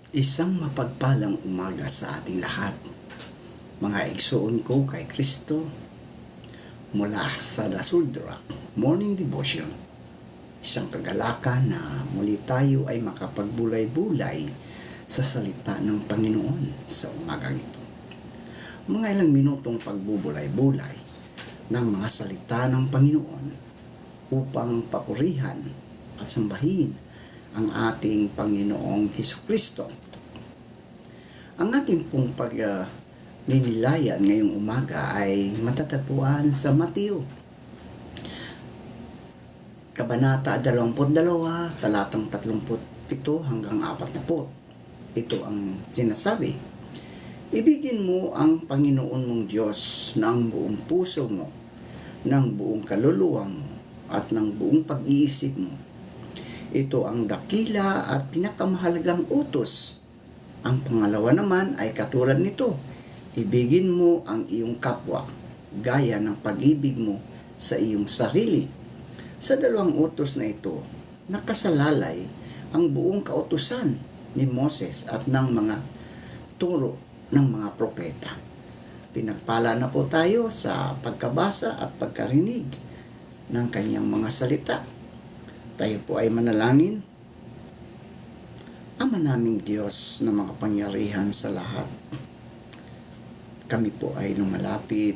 Isang mapagpalang umaga sa ating lahat, mga igsoon ko kay Kristo mula sa The Rock Morning Devotion. Isang kagalakan na muli tayo ay makapagbulay-bulay sa salita ng Panginoon sa umagang ito. Mga ilang minutong pagbubulay-bulay ng mga salita ng Panginoon upang papurihan at sambahin ang ating Panginoong Hesukristo. Ang ating pong pagninilayan ngayong umaga ay matatagpuan sa Mateo Kabanata 22, talatang 37 hanggang 40. Ito ang sinasabi: Ibigin mo ang Panginoon mong Diyos ng buong puso mo, ng buong kaluluwa mo, at ng buong pag-iisip mo. Ito ang dakila at pinakamahalagang utos. Ang pangalawa naman ay katulad nito: ibigin mo ang iyong kapwa, gaya ng pag-ibig mo sa iyong sarili. Sa dalawang utos na ito, nakasalalay ang buong kautusan ni Moses at ng mga turo ng mga propeta. Pinagpala na po tayo sa pagkabasa at pagkarinig ng kanyang mga salita. Tayo po ay manalangin. Ama naming Diyos na makapangyarihan sa lahat, kami po ay lumalapit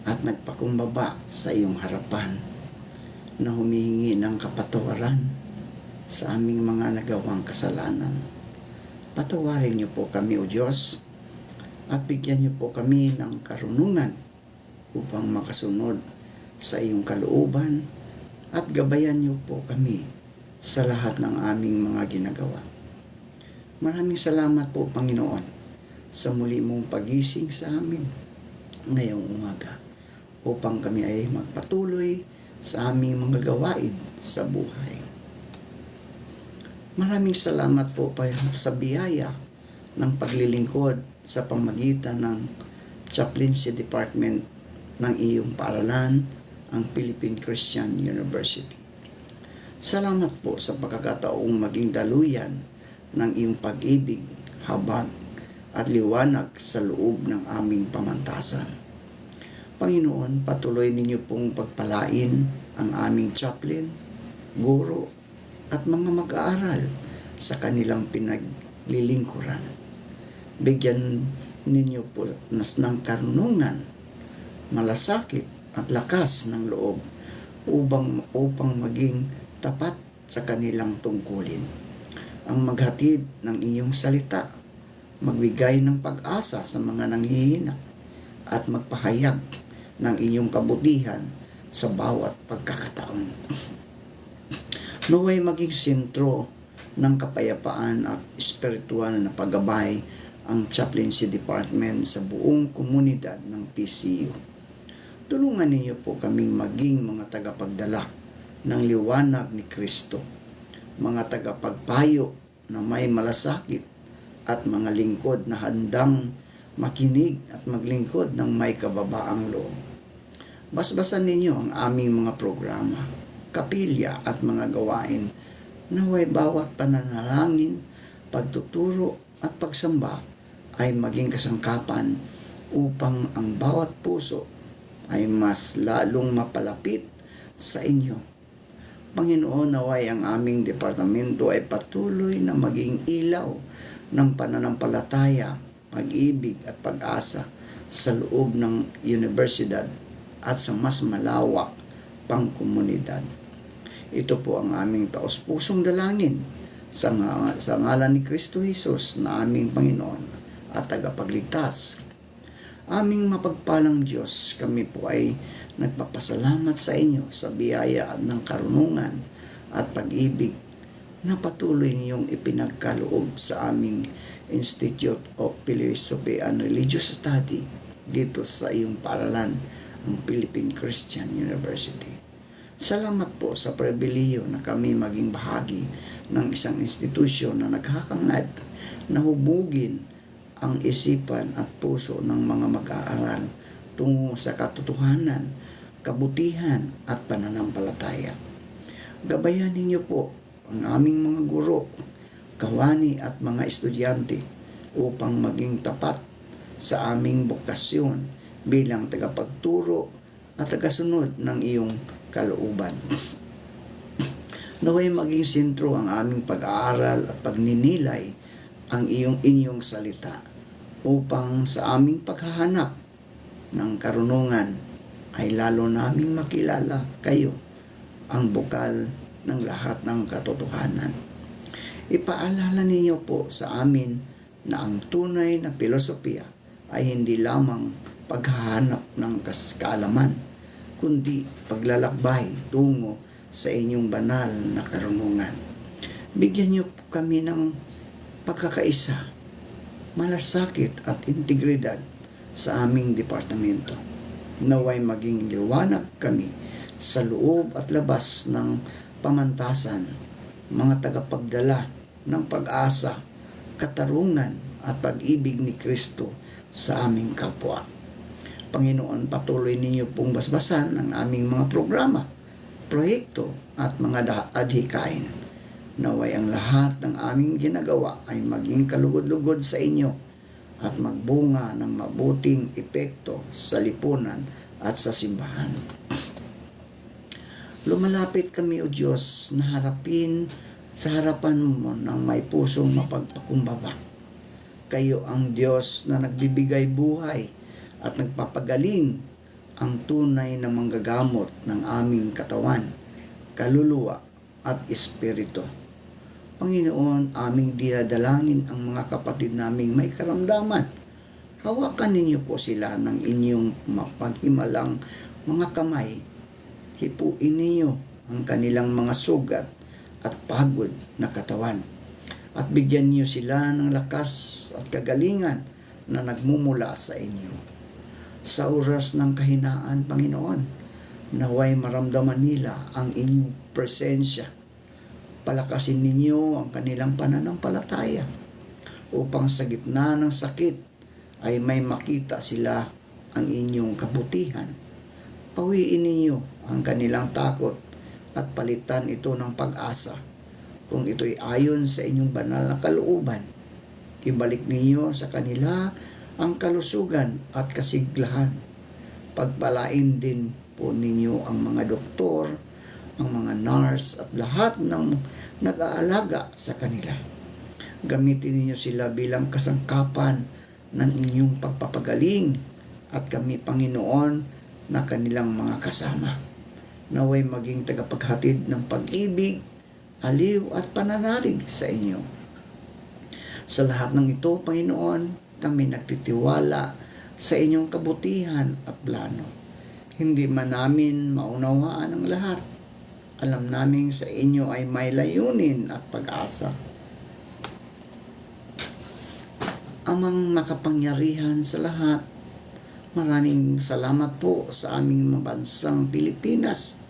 at nagpakumbaba sa iyong harapan na humihingi ng kapatawaran sa aming mga nagawang kasalanan. Patawarin niyo po kami, O Diyos, at bigyan niyo po kami ng karunungan upang makasunod sa iyong kalooban, at gabayan niyo po kami sa lahat ng aming mga ginagawa. Maraming salamat po, Panginoon, sa muli mong pagising sa amin ngayong umaga upang kami ay magpatuloy sa aming mga gawain sa buhay. Maraming salamat po sa biyaya ng paglilingkod sa pamagitan ng Chaplaincy Department ng iyong paaralan, ang Philippine Christian University. Salamat po sa pagkakataong maging daluyan ng iyong pag-ibig, habag at liwanag sa loob ng aming pamantasan. Panginoon, patuloy ninyo pong pagpalain ang aming chaplain, guro at mga mag-aaral sa kanilang pinaglilingkuran. Bigyan ninyo po ng karunungan, malasakit at lakas ng loob upang maging tapat sa kanilang tungkulin. Ang maghatid ng iyong salita, magbigay ng pag-asa sa mga nanghihina, at magpahayag ng iyong kabutihan sa bawat pagkakataon. Naway maging sentro ng kapayapaan at espiritual na paggabay ang Chaplaincy Department sa buong komunidad ng PCU. Tulungan ninyo po kaming maging mga tagapagdala ng liwanag ni Kristo, mga tagapagpayo na may malasakit, at mga lingkod na handang makinig at maglingkod ng may kababaang loob. Basbasan ninyo ang aming mga programa, kapilya at mga gawain, naway bawat pananalangin, pagtuturo at pagsamba ay maging kasangkapan upang ang bawat puso ay mas lalong mapalapit sa inyo. Panginoon, naway ang aming departamento ay patuloy na maging ilaw ng pananampalataya, pag-ibig at pag-asa sa loob ng universidad at sa mas malawak pang komunidad. Ito po ang aming taos-pusong dalangin sa ngalan ni Kristo Jesus na aming Panginoon at tagapagligtas. Aming mapagpalang Diyos, kami po ay nagpapasalamat sa inyo sa biyaya ng karunungan at pag-ibig na patuloy niyong ipinagkaloob sa aming Institute of Philosophy and Religious Study dito sa iyong paaralan, ang Philippine Christian University. Salamat po sa pribilehiyo na kami maging bahagi ng isang institusyon na naghahangad na hubugin ang isipan at puso ng mga mag-aaral tungo sa katotohanan, kabutihan at pananampalataya. Gabayan ninyo po ang aming mga guro, kawani at mga estudyante upang maging tapat sa aming bokasyon bilang tagapagturo at tagasunod ng iyong kalooban. Naway maging sentro ang aming pag-aaral at pagninilay ang inyong salita upang sa aming paghahanap ng karunungan ay lalo naming makilala kayo, ang bukal ng lahat ng katotohanan. Ipaalala ninyo po sa amin na ang tunay na filosofiya ay hindi lamang paghahanap ng kaalaman, kundi paglalakbay tungo sa inyong banal na karunungan. Bigyan niyo po kami ng pagkakaisa, malasakit at integridad sa aming departamento. Naway maging liwanag kami sa loob at labas ng pamantasan, mga tagapagdala ng pag-asa, katarungan at pag-ibig ni Kristo sa aming kapwa. Panginoon, patuloy ninyo pong basbasan ang aming mga programa, proyekto at mga adhikain. Naway ang lahat ng aming ginagawa ay maging kalugod-lugod sa inyo at magbunga ng mabuting epekto sa lipunan at sa simbahan. Lumalapit kami, O Diyos, na sa harapan mo ng may pusong mapagpakumbaba. Kayo ang Diyos na nagbibigay buhay at nagpapagaling, ang tunay na manggagamot ng aming katawan, kaluluwa at espiritu. Panginoon, aming dinadalangin ang mga kapatid naming may karamdaman. Hawakan ninyo po sila ng inyong mapaghimalang mga kamay. Hipuin ninyo ang kanilang mga sugat at pagod na katawan. At bigyan niyo sila ng lakas at kagalingan na nagmumula sa inyo. Sa oras ng kahinaan, Panginoon, naway maramdaman nila ang inyong presensya. Palakasin ninyo ang kanilang pananampalataya upang sa gitna ng sakit ay may makita sila ang inyong kabutihan. Pawiin ninyo ang kanilang takot at palitan ito ng pag-asa. Kung ito'y ayon sa inyong banal na kalooban, ibalik ninyo sa kanila ang kalusugan at kasiglahan. Pagpalain din po ninyo ang mga doktor, ang mga nurse at lahat ng nag-aalaga sa kanila. Gamitin ninyo sila bilang kasangkapan ng inyong pagpapagaling at kami, Panginoon, na kanilang mga kasama. Naway maging tagapaghatid ng pag-ibig, aliw at pananalig sa inyo. Sa lahat ng ito, Panginoon, kami nagtitiwala sa inyong kabutihan at plano. Hindi man namin maunawaan ang lahat. Alam namin sa inyo ay may layunin at pag-asa. Amang makapangyarihan sa lahat, maraming salamat po sa aming mabansang Pilipinas,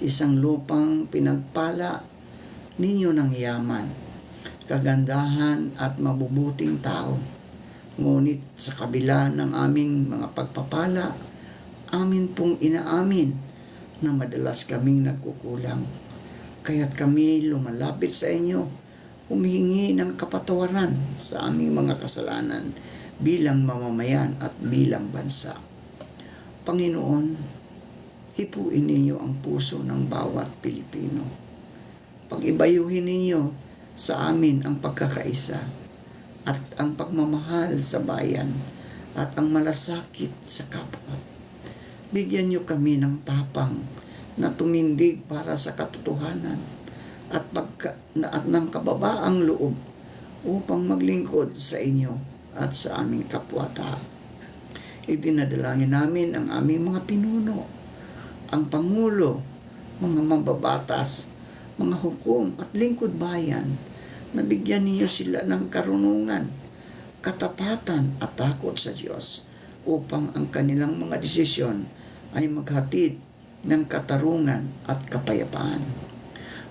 isang lupang pinagpala ninyo ng yaman, kagandahan at mabubuting tao. Ngunit sa kabila ng aming mga pagpapala, amin pong inaamin na madalas kaming nagkukulang. Kaya't kami lumalapit sa inyo, humihingi ng kapatawaran sa aming mga kasalanan bilang mamamayan at bilang bansa. Panginoon, hipuin ninyo ang puso ng bawat Pilipino. Pag-ibayuhin ninyo sa amin ang pagkakaisa at ang pagmamahal sa bayan at ang malasakit sa kapwa. Bigyan niyo kami ng tapang na tumindig para sa katotohanan at ng kababaang loob upang maglingkod sa inyo at sa aming kapwa-tao. Idinadalangin namin ang aming mga pinuno, ang Pangulo, mga mambabatas, mga hukom at lingkod bayan, na bigyan niyo sila ng karunungan, katapatan at takot sa Diyos upang ang kanilang mga desisyon ay maghatid ng katarungan at kapayapaan.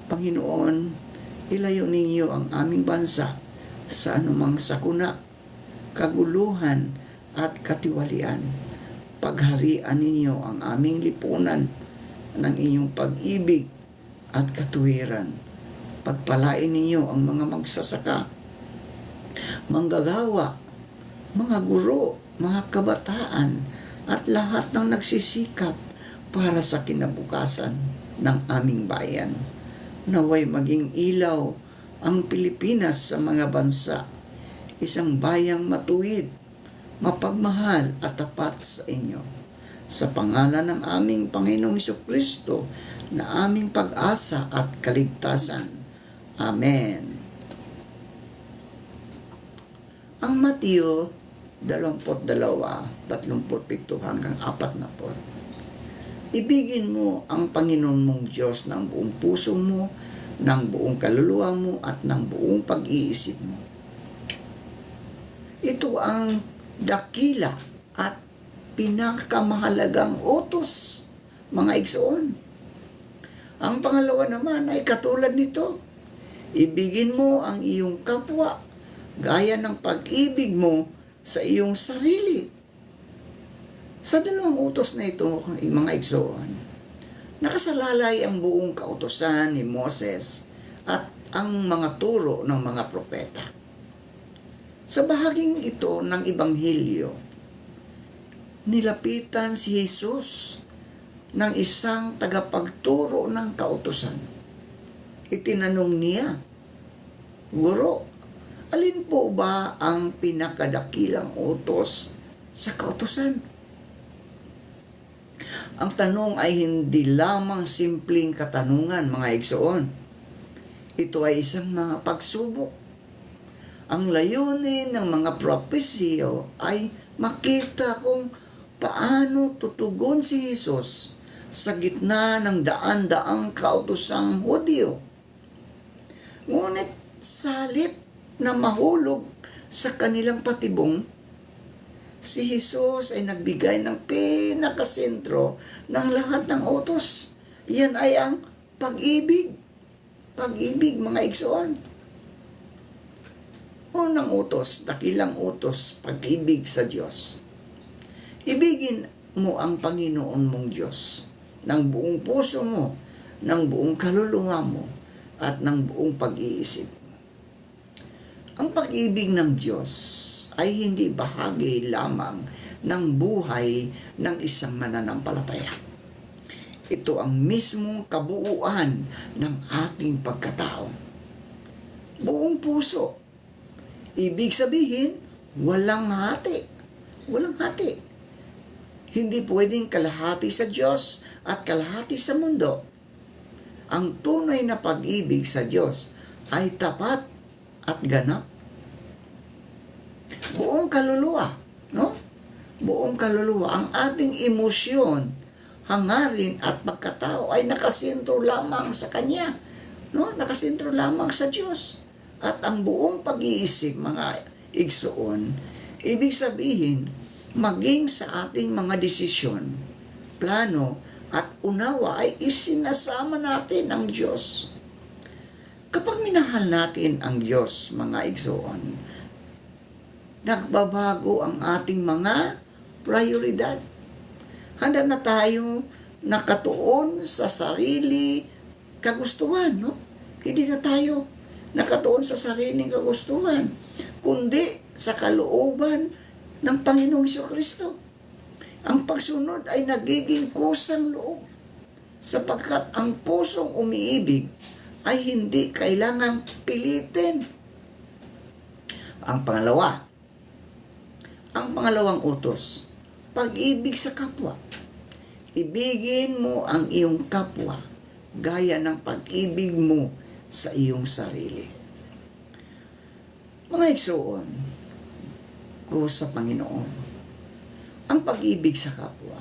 Panginoon, ilayo ninyo ang aming bansa sa anumang sakuna, kaguluhan at katiwalian. Pagharian ninyo ang aming lipunan ng inyong pag-ibig at katuwiran. Pagpalain ninyo ang mga magsasaka, manggagawa, mga guro, mga kabataan, at lahat ng nagsisikap para sa kinabukasan ng aming bayan. Naway maging ilaw ang Pilipinas sa mga bansa, isang bayang matuwid, mapagmahal at tapat sa inyo. Sa pangalan ng aming Panginoong Jesucristo na aming pag-asa at kaligtasan. Amen. Ang Mateo 22:37 hanggang 40. Ibigin mo ang Panginoon mong Diyos ng buong puso mo, ng buong kaluluwa mo, at ng buong pag-iisip mo. Ito ang dakila at pinakamahalagang utos, mga igsoon. Ang pangalawa naman ay katulad nito. Ibigin mo ang iyong kapwa gaya ng pag-ibig mo sa iyong sarili. Sa dalawang utos na ito, mga igsoon, nakasalalay ang buong kautusan ni Moses at ang mga turo ng mga propeta. Sa bahaging ito ng Ebanghelyo, nilapitan si Jesus ng isang tagapagturo ng kautusan. Itinanong niya, Guro, alin po ba ang pinakadakilang utos sa kautusan? Ang tanong ay hindi lamang simpleng katanungan, mga igsoon. Ito ay isang mga pagsubok. Ang layunin ng mga propesyo ay makita kung paano tutugon si Jesus sa gitna ng daan-daang kautusang Hudyo. Ngunit salip na mahulog sa kanilang patibong, si Jesus ay nagbigay ng pinakasentro ng lahat ng utos. Yan ay ang pag-ibig. Pag-ibig, mga igsoon. Unang utos, dakilang utos, pag-ibig sa Diyos. Ibigin mo ang Panginoon mong Diyos ng buong puso mo, ng buong kaluluwa mo, at ng buong pag-iisip mo. Ang pag-ibig ng Diyos ay hindi bahagi lamang ng buhay ng isang mananampalataya. Ito ang mismong kabuuan ng ating pagkatao. Buong puso. Ibig sabihin, walang hati. Walang hati. Hindi pwedeng kalahati sa Diyos at kalahati sa mundo. Ang tunay na pag-ibig sa Diyos ay tapat at ganap. Buong kaluluwa, no? Buong kaluluwa, ang ating emosyon, hangarin at pagkatao ay nakasentro lamang sa Kanya, no? Nakasentro lamang sa Diyos. At ang buong pag-iisip, mga igsoon, ibig sabihin, maging sa ating mga desisyon, plano, at unawa ay isinasama natin ang Diyos. Kapag minahal natin ang Diyos, mga igsoon, nagbabago ang ating mga prioridad. Handa na tayo nakatuon sa sarili kagustuhan, no? Hindi na tayo nakatuon sa sariling kagustuhan, kundi sa kalooban ng Panginoong Jesucristo. Ang pagsunod ay nagiging kusang loob, sapagkat ang pusong umiibig ay hindi kailangang pilitin. Ang pangalawang utos, pag-ibig sa kapwa. Ibigin mo ang iyong kapwa gaya ng pag-ibig mo sa iyong sarili. Mga igsoon ko sa Panginoon, ang pag-ibig sa kapwa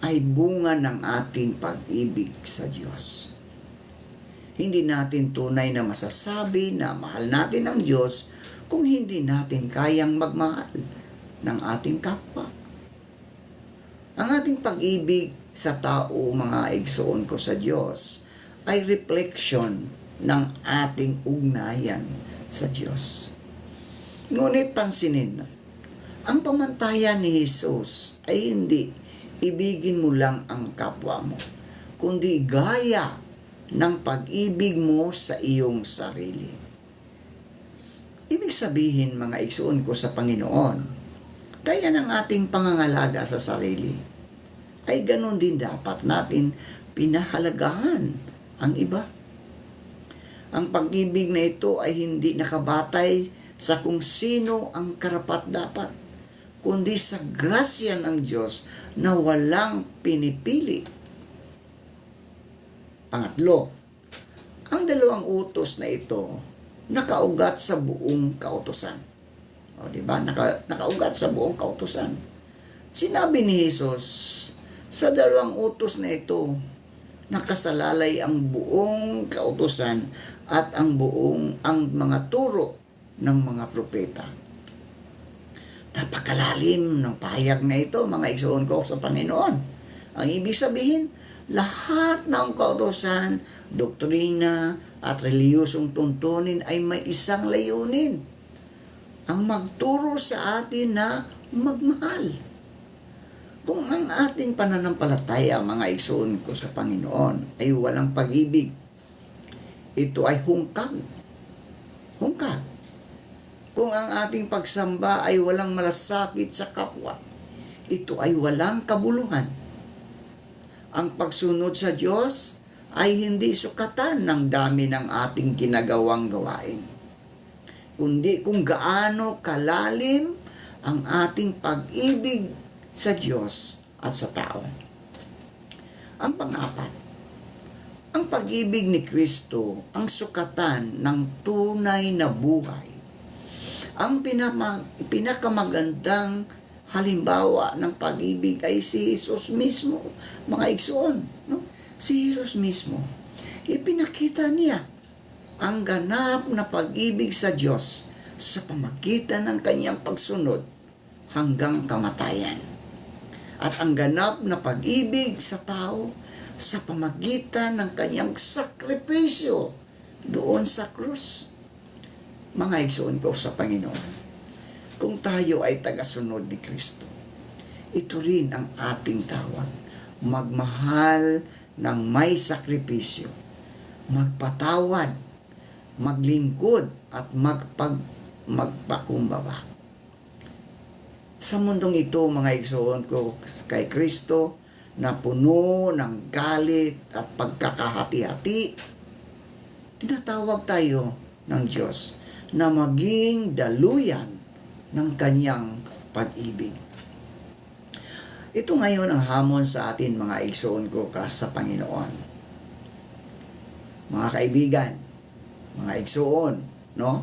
ay bunga ng ating pag-ibig sa Diyos. Hindi natin tunay na masasabi na mahal natin ang Diyos kung hindi natin kayang magmahal ng ating kapwa. Ang ating pag-ibig sa tao, mga igsoon ko sa Diyos, ay reflection ng ating ugnayan sa Diyos. Ngunit pansinin, ang pamantayan ni Jesus ay hindi ibigin mo lang ang kapwa mo, kundi gaya ng pag-ibig mo sa iyong sarili. Ibig sabihin, mga igsoon ko sa Panginoon, kaya ng ating pangangalaga sa sarili, ay ganun din dapat natin pinahalagahan ang iba. Ang pag-ibig na ito ay hindi nakabatay sa kung sino ang karapat-dapat, kundi sa grasya ng Diyos na walang pinipili. Pangatlo, ang dalawang utos na ito nakaugat sa buong kautusan. O, di ba? Nakaugat sa buong kautusan. Sinabi ni Jesus, sa dalawang utos na ito, nakasalalay ang buong kautusan at ang mga turo ng mga propeta. Napakalalim ng pahayag na ito, mga igsoon ko sa Panginoon. Ang ibig sabihin, lahat ng kautusan, doktrina at reliyosong tuntunin ay may isang layunin. Ang magturo sa atin na magmahal. Kung ang ating pananampalataya, mga igsoon ko sa Panginoon, ay walang pag-ibig, ito ay hungkag. Hungkag. Kung ang ating pagsamba ay walang malasakit sa kapwa, ito ay walang kabuluhan. Ang pagsunod sa Diyos ay hindi sukatan ng dami ng ating ginagawang gawain, kundi kung gaano kalalim ang ating pag-ibig sa Diyos at sa tao. Ang pang-apat, ang pag-ibig ni Kristo ang sukatan ng tunay na buhay. Ang pinakamagandang halimbawa ng pag-ibig ay si Jesus mismo, mga igsoon. No? Si Jesus mismo, ipinakita niya ang ganap na pag-ibig sa Diyos sa pamagitan ng kanyang pagsunod hanggang kamatayan. At ang ganap na pag-ibig sa tao sa pamagitan ng kanyang sakripisyo doon sa krus. Mga igsoon ko sa Panginoon, kung tayo ay tagasunod ni Kristo, ito rin ang ating tawag. Magmahal ng may sakripisyo, magpatawad, maglingkod at magpakumbaba. Sa mundong ito, mga igsoon ko kay Kristo, na puno ng galit at pagkakahati-hati, tinatawag tayo ng Diyos na maging daluyan ng kanyang pag-ibig. Ito ngayon ang hamon sa atin, mga igsoon ko sa Panginoon. Mga kaibigan, mga igsoon, no?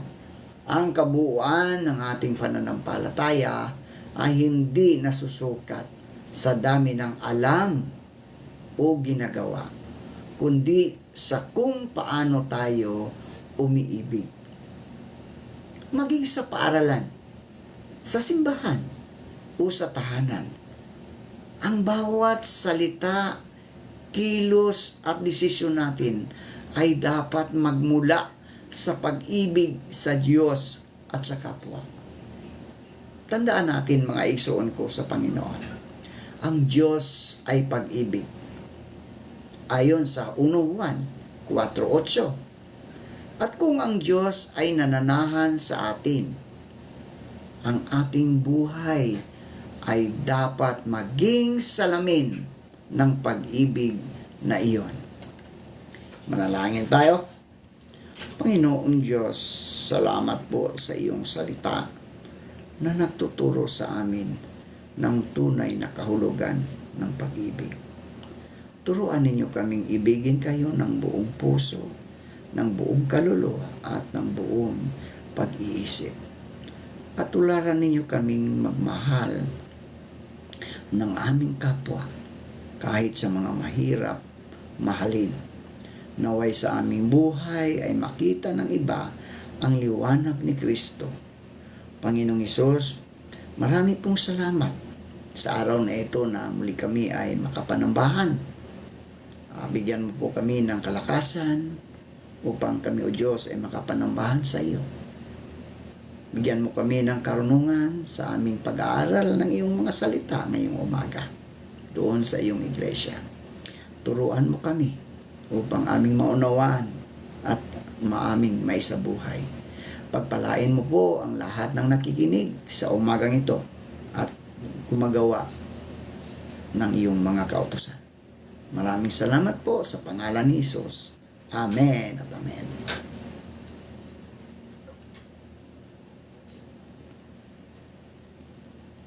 Ang kabuuan ng ating pananampalataya ay hindi nasusukat sa dami ng alam o ginagawa, kundi sa kung paano tayo umiibig. Maging sa paaralan, sa simbahan, o sa tahanan, ang bawat salita, kilos at desisyon natin ay dapat magmula sa pag-ibig sa Diyos at sa kapwa. Tandaan natin, mga igsoon ko sa Panginoon, ang Diyos ay pag-ibig. Ayon sa 1 Juan 4:8. At kung ang Diyos ay nananahan sa atin, ang ating buhay ay dapat maging salamin ng pag-ibig na iyon. Manalangin tayo. Panginoong Diyos, salamat po sa iyong salita na nagtuturo sa amin ng tunay na kahulugan ng pag-ibig. Turuan ninyo kaming ibigin kayo ng buong puso, ng buong kaluluwa at ng buong pag-iisip. At tularan ninyo kaming magmahal ng aming kapwa kahit sa mga mahirap mahalin. Naway sa aming buhay ay makita ng iba ang liwanag ni Kristo. Panginoong Hesus, marami pong salamat sa araw na ito na muli kami ay makapanambahan. Bigyan mo po kami ng kalakasan upang kami, O Diyos, ay makapanambahan sa iyo. Bigyan mo kami ng karunungan sa aming pag-aaral ng iyong mga salita ngayong umaga doon sa iyong iglesia. Turuan mo kami upang aming maunawaan at maaming maisabuhay. Pagpalain mo po ang lahat ng nakikinig sa umagang ito at gumagawa ng iyong mga kautusan. Maraming salamat po sa pangalan ni Jesus. Amen at amen.